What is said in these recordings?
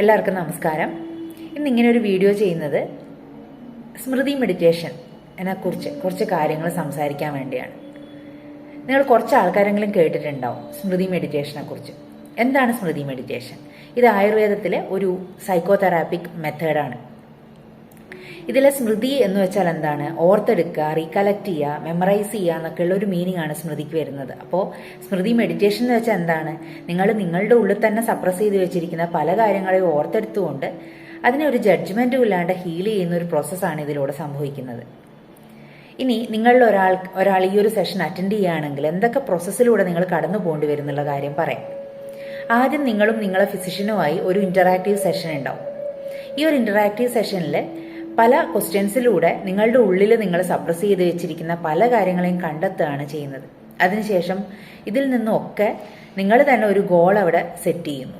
എല്ലാവർക്കും നമസ്കാരം. ഇന്നിങ്ങനെ ഒരു വീഡിയോ ചെയ്യുന്നത് സ്മൃതി മെഡിറ്റേഷൻ എന്നെക്കുറിച്ച് കുറച്ച് കാര്യങ്ങൾ സംസാരിക്കാൻ വേണ്ടിയാണ്. നിങ്ങൾ കുറച്ച് ആൾക്കാരെങ്കിലും കേട്ടിട്ടുണ്ടാവും സ്മൃതി മെഡിറ്റേഷനെ കുറിച്ച്. എന്താണ് സ്മൃതി മെഡിറ്റേഷൻ? ഇത് ആയുർവേദത്തിലെ ഒരു സൈക്കോതെറാപ്പിക് മെത്തേഡാണ്. ഇതിലെ സ്മൃതി എന്ന് വെച്ചാൽ എന്താണ്? ഓർത്തെടുക്കുക, റീകളക്ട് ചെയ്യുക, മെമ്മറൈസ് ചെയ്യുക എന്നൊക്കെയുള്ള ഒരു മീനിങ് ആണ് സ്മൃതിക്ക് വരുന്നത്. അപ്പോൾ സ്മൃതി മെഡിറ്റേഷൻ എന്ന് വെച്ചാൽ എന്താണ്? നിങ്ങൾ നിങ്ങളുടെ ഉള്ളിൽ തന്നെ സപ്രസ് ചെയ്ത് വെച്ചിരിക്കുന്ന പല കാര്യങ്ങളെയും ഓർത്തെടുത്തുകൊണ്ട് അതിനെ ഒരു ജഡ്ജ്മെന്റും ഇല്ലാണ്ട് ഹീൽ ചെയ്യുന്ന ഒരു പ്രോസസ്സാണ് ഇതിലൂടെ സംഭവിക്കുന്നത്. ഇനി നിങ്ങളിൽ ഒരാൾ ഈ ഒരു സെഷൻ അറ്റൻഡ് ചെയ്യുകയാണെങ്കിൽ എന്തൊക്കെ പ്രോസസ്സിലൂടെ നിങ്ങൾ കടന്നു പോകേണ്ടി വരും എന്നുള്ള കാര്യം പറയാം. ആദ്യം നിങ്ങളും നിങ്ങളെ ഫിസിഷ്യനുമായി ഒരു ഇന്ററാക്റ്റീവ് സെഷൻ ഉണ്ടാവും. ഈ ഒരു ഇന്ററാക്റ്റീവ് സെഷനിൽ പല ക്വസ്റ്റ്യൻസിലൂടെ നിങ്ങളുടെ ഉള്ളിൽ നിങ്ങൾ സപ്രസ് ചെയ്ത് വെച്ചിരിക്കുന്ന പല കാര്യങ്ങളെയും കണ്ടെത്തുകയാണ് ചെയ്യുന്നത്. അതിനുശേഷം ഇതിൽ നിന്നൊക്കെ നിങ്ങൾ തന്നെ ഒരു ഗോൾ അവിടെ സെറ്റ് ചെയ്യുന്നു.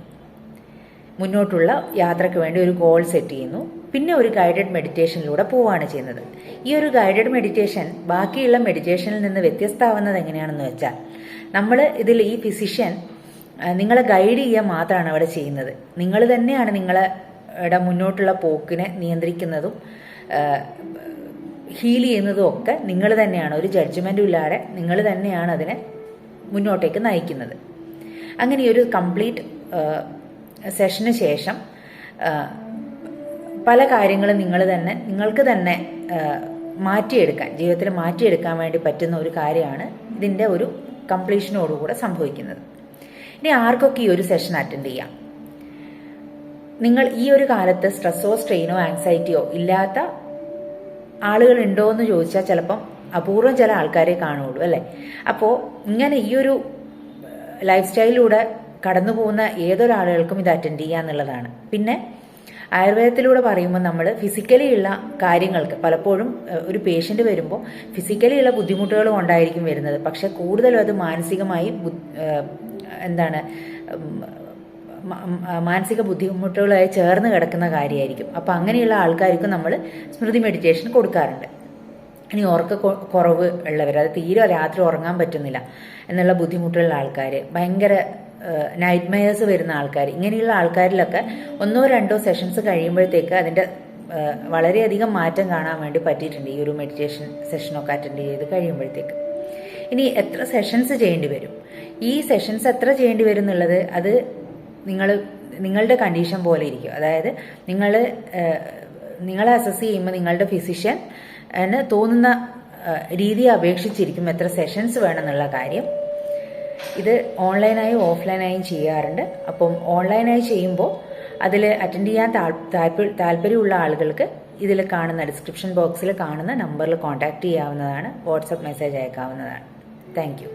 മുന്നോട്ടുള്ള യാത്രയ്ക്ക് വേണ്ടി ഒരു ഗോൾ സെറ്റ് ചെയ്യുന്നു. പിന്നെ ഒരു ഗൈഡഡ് മെഡിറ്റേഷനിലൂടെ പോവുകയാണ് ചെയ്യുന്നത്. ഈ ഒരു ഗൈഡഡ് മെഡിറ്റേഷൻ ബാക്കിയുള്ള മെഡിറ്റേഷനിൽ നിന്ന് വ്യത്യസ്തമാവുന്നത് എങ്ങനെയാണെന്ന് വെച്ചാൽ, നമ്മൾ ഇതിൽ ഈ ഫിസിഷ്യൻ നിങ്ങളെ ഗൈഡ് ചെയ്യുക മാത്രമാണ് അവിടെ ചെയ്യുന്നത്. നിങ്ങൾ തന്നെയാണ് നിങ്ങളുടെ മുന്നോട്ടുള്ള പോക്കിനെ നിയന്ത്രിക്കുന്നതും ഹീൽ ചെയ്യുന്നതും ഒക്കെ നിങ്ങൾ തന്നെയാണ്. ഒരു ജഡ്ജ്മെന്റും ഇല്ലാതെ നിങ്ങൾ തന്നെയാണ് അതിനെ മുന്നോട്ടേക്ക് നയിക്കുന്നത്. അങ്ങനെ ഒരു കംപ്ലീറ്റ് സെഷന് ശേഷം പല കാര്യങ്ങളും നിങ്ങൾക്ക് തന്നെ ജീവിതത്തിൽ മാറ്റിയെടുക്കാൻ വേണ്ടി പറ്റുന്ന ഒരു കാര്യമാണ് ഇതിൻ്റെ ഒരു കംപ്ലീഷനോടുകൂടെ സംഭവിക്കുന്നത്. ഇനി ആർക്കൊക്കെ ഈ ഒരു സെഷൻ അറ്റൻഡ് ചെയ്യാം? നിങ്ങൾ ഈ ഒരു കാലത്ത് സ്ട്രെസ്സോ സ്ട്രെയിനോ ആങ്സൈറ്റിയോ ഇല്ലാത്ത ആളുകൾ ഉണ്ടോ എന്ന് ചോദിച്ചാൽ ചിലപ്പം അപൂർവം ചില ആൾക്കാരെ കാണുള്ളൂ, അല്ലേ? അപ്പോൾ ഇങ്ങനെ ഈ ഒരു ലൈഫ് സ്റ്റൈലിലൂടെ കടന്നു പോകുന്ന ഏതൊരാളുകൾക്കും ഇത് അറ്റൻഡ് ചെയ്യുക എന്നുള്ളതാണ്. പിന്നെ ആയുർവേദത്തിലൂടെ പറയുമ്പോൾ നമ്മൾ ഫിസിക്കലി ഉള്ള കാര്യങ്ങൾക്ക് പലപ്പോഴും ഒരു പേഷ്യൻ്റ് വരുമ്പോൾ ഫിസിക്കലി ഉള്ള ബുദ്ധിമുട്ടുകൾ കൊണ്ടായിരിക്കും വരുന്നത്. പക്ഷെ കൂടുതലും അത് മാനസികമായി മാനസിക ബുദ്ധിമുട്ടുകളായി ചേർന്ന് കിടക്കുന്ന കാര്യമായിരിക്കും. അപ്പം അങ്ങനെയുള്ള ആൾക്കാർക്കും നമ്മൾ സ്മൃതി മെഡിറ്റേഷൻ കൊടുക്കാറുണ്ട്. ഇനി കുറവ് ഉള്ളവർ, അത് തീരെ രാത്രി ഉറങ്ങാൻ പറ്റുന്നില്ല എന്നുള്ള ബുദ്ധിമുട്ടുള്ള ആൾക്കാർ, ഭയങ്കര നൈറ്റ് മെയർസ് വരുന്ന ആൾക്കാർ, ഇങ്ങനെയുള്ള ആൾക്കാരിലൊക്കെ 1-2 സെഷൻസ് കഴിയുമ്പോഴത്തേക്ക് അതിൻ്റെ വളരെയധികം മാറ്റം കാണാൻ വേണ്ടി പറ്റിയിട്ടുണ്ട് ഈ ഒരു മെഡിറ്റേഷൻ സെഷനൊക്കെ അറ്റൻഡ് ചെയ്ത് കഴിയുമ്പോഴത്തേക്ക്. ഇനി എത്ര സെഷൻസ് ചെയ്യേണ്ടി വരും? ഈ സെഷൻസ് എത്ര ചെയ്യേണ്ടി വരും എന്നുള്ളത് അത് നിങ്ങളുടെ കണ്ടീഷൻ പോലെ ഇരിക്കും. അതായത് നിങ്ങളെ അസസ് ചെയ്യുമ്പോൾ നിങ്ങളുടെ ഫിസിഷ്യൻ തോന്നുന്ന രീതിയെ അപേക്ഷിച്ചിരിക്കും എത്ര സെഷൻസ് വേണമെന്നുള്ള കാര്യം. ഇത് ഓൺലൈനായും ഓഫ്ലൈനായും ചെയ്യാറുണ്ട്. അപ്പം ഓൺലൈനായി ചെയ്യുമ്പോൾ അതിൽ അറ്റൻഡ് ചെയ്യാൻ താല്പര്യമുള്ള ആളുകൾക്ക് ഇതിൽ കാണുന്ന ഡിസ്ക്രിപ്ഷൻ ബോക്സിൽ കാണുന്ന നമ്പറിൽ കോൺടാക്ട് ചെയ്യാവുന്നതാണ്. വാട്സപ്പ് മെസ്സേജ് അയക്കാവുന്നതാണ്. Thank U.